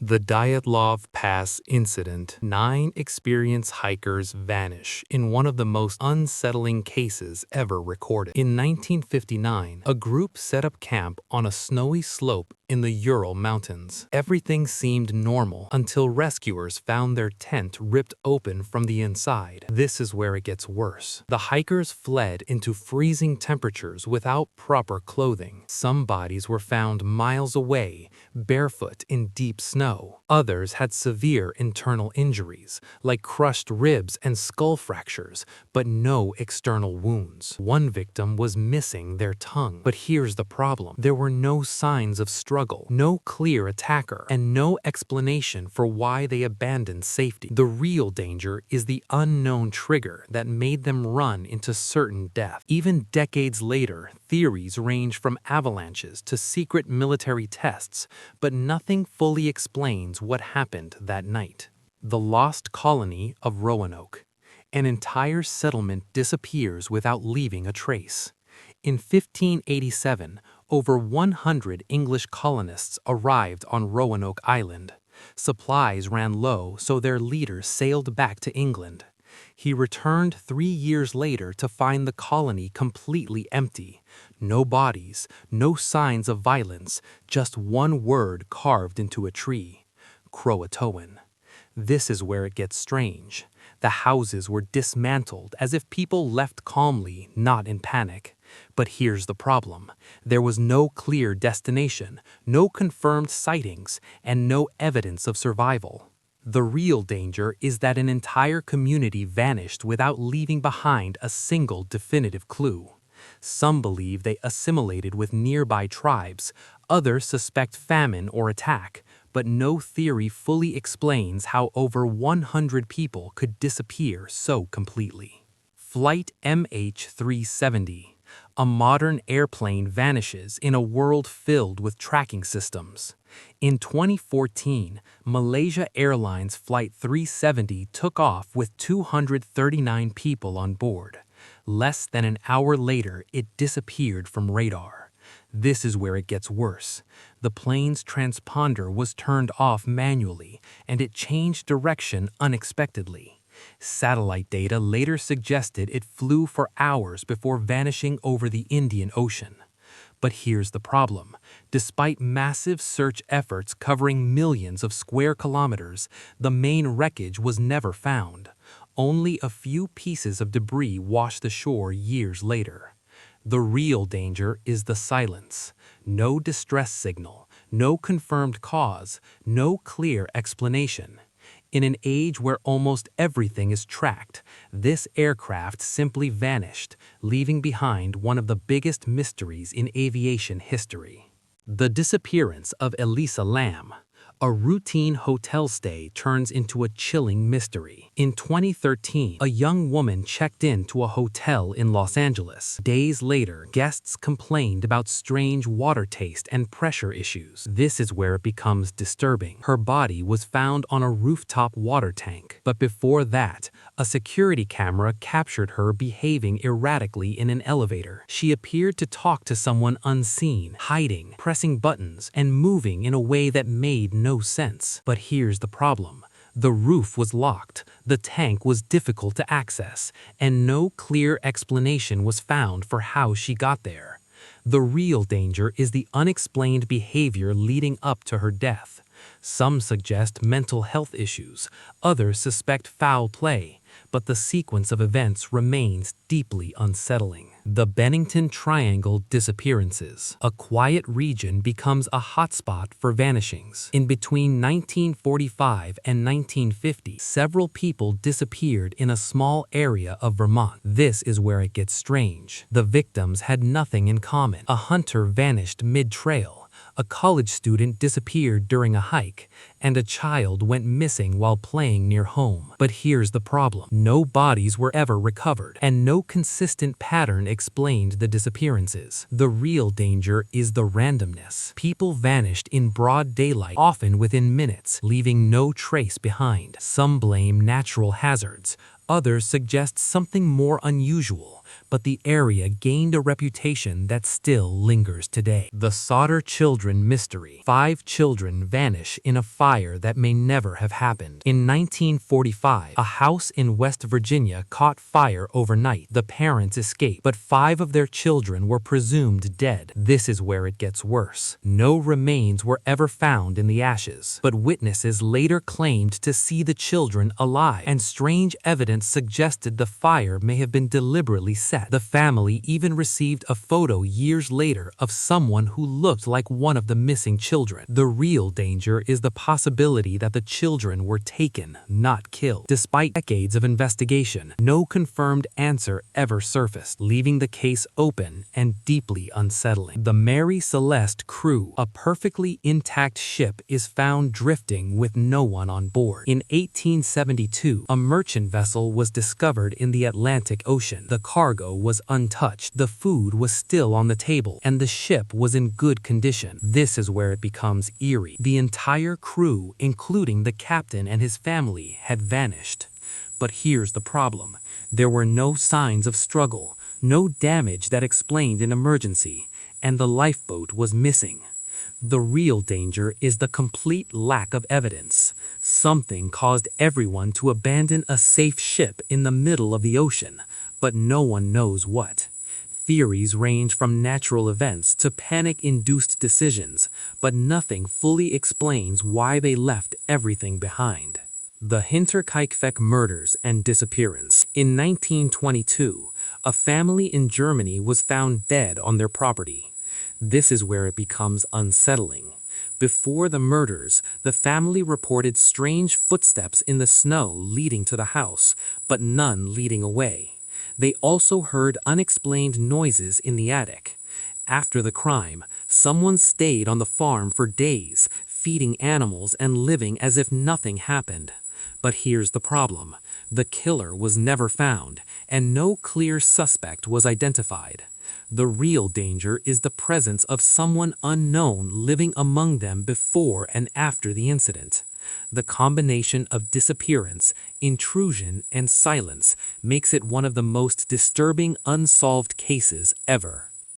The Dyatlov Pass Incident. 9 experienced hikers vanish in one of the most unsettling cases ever recorded. In 1959, a group set up camp on a snowy slope in the Ural Mountains. Everything seemed normal until rescuers found their tent ripped open from the inside. This is where it gets worse. The hikers fled into freezing temperatures without proper clothing. Some bodies were found miles away, barefoot in deep snow. Others had severe internal injuries, like crushed ribs and skull fractures, but no external wounds. One victim was missing their tongue. But here's the problem. There were no signs of struggle, no clear attacker, and no explanation for why they abandoned safety. The real danger is the unknown trigger that made them run into certain death. Even decades later, theories range from avalanches to secret military tests, but nothing fully explains what happened that night. The lost colony of Roanoke. An entire settlement disappears without leaving a trace. In 1587, over 100 English colonists arrived on Roanoke Island. Supplies ran low, so their leader sailed back to England. He returned 3 years later to find the colony completely empty. No bodies, no signs of violence, just one word carved into a tree: Croatoan. This is where it gets strange. The houses were dismantled as if people left calmly, not in panic. But here's the problem. There was no clear destination, no confirmed sightings, and no evidence of survival. The real danger is that an entire community vanished without leaving behind a single definitive clue. Some believe they assimilated with nearby tribes, others suspect famine or attack, but no theory fully explains how over 100 people could disappear so completely. Flight MH370. A modern airplane vanishes in a world filled with tracking systems. In 2014, Malaysia Airlines Flight 370 took off with 239 people on board. Less than an hour later, it disappeared from radar. This is where it gets worse. The plane's transponder was turned off manually, and it changed direction unexpectedly. Satellite data later suggested it flew for hours before vanishing over the Indian Ocean. But here's the problem. Despite massive search efforts covering millions of square kilometers, the main wreckage was never found. Only a few pieces of debris washed ashore years later. The real danger is the silence. No distress signal, no confirmed cause, no clear explanation. In an age where almost everything is tracked, this aircraft simply vanished, leaving behind one of the biggest mysteries in aviation history. The disappearance of Elisa Lam. A routine hotel stay turns into a chilling mystery. In 2013, a young woman checked into a hotel in Los Angeles. Days later, guests complained about strange water taste and pressure issues. This is where it becomes disturbing. Her body was found on a rooftop water tank. But before that, a security camera captured her behaving erratically in an elevator. She appeared to talk to someone unseen, hiding, pressing buttons, and moving in a way that made no sense. But here's the problem. The roof was locked, the tank was difficult to access, and no clear explanation was found for how she got there. The real danger is the unexplained behavior leading up to her death. Some suggest mental health issues, others suspect foul play, but the sequence of events remains deeply unsettling. The Bennington Triangle Disappearances. A quiet region becomes a hotspot for vanishings. In between 1945 and 1950, several people disappeared in a small area of Vermont. This is where it gets strange. The victims had nothing in common. A hunter vanished mid-trail. A college student disappeared during a hike, and a child went missing while playing near home. But here's the problem. No bodies were ever recovered, and no consistent pattern explained the disappearances. The real danger is the randomness. People vanished in broad daylight, often within minutes, leaving no trace behind. Some blame natural hazards. Others suggest something more unusual, but the area gained a reputation that still lingers today. The Sodder Children Mystery. 5 children vanish in a fire fire that may never have happened. In 1945, a house in West Virginia caught fire overnight. The parents escaped, but 5 of their children were presumed dead. This is where it gets worse. No remains were ever found in the ashes, but witnesses later claimed to see the children alive, and strange evidence suggested the fire may have been deliberately set. The family even received a photo years later of someone who looked like one of the missing children. The real danger is the possibility that the children were taken, not killed. Despite decades of investigation, no confirmed answer ever surfaced, leaving the case open and deeply unsettling. The Mary Celeste crew, a perfectly intact ship, is found drifting with no one on board. In 1872, a merchant vessel was discovered in the Atlantic Ocean. The cargo was untouched, the food was still on the table, and the ship was in good condition. This is where it becomes eerie. The entire crew, including the captain and his family, had vanished. But here's the problem. There were no signs of struggle, no damage that explained an emergency, and the lifeboat was missing. The real danger is the complete lack of evidence. Something caused everyone to abandon a safe ship in the middle of the ocean, but no one knows what. Theories range from natural events to panic-induced decisions, but nothing fully explains why they left everything behind. The Hinterkaifeck murders and disappearance. In 1922, a family in Germany was found dead on their property. This is where it becomes unsettling. Before the murders, the family reported strange footsteps in the snow leading to the house, but none leading away. They also heard unexplained noises in the attic. After the crime, someone stayed on the farm for days, feeding animals and living as if nothing happened. But here's the problem. The killer was never found, and no clear suspect was identified. The real danger is the presence of someone unknown living among them before and after the incident. The combination of disappearance, intrusion, and silence makes it one of the most disturbing unsolved cases ever.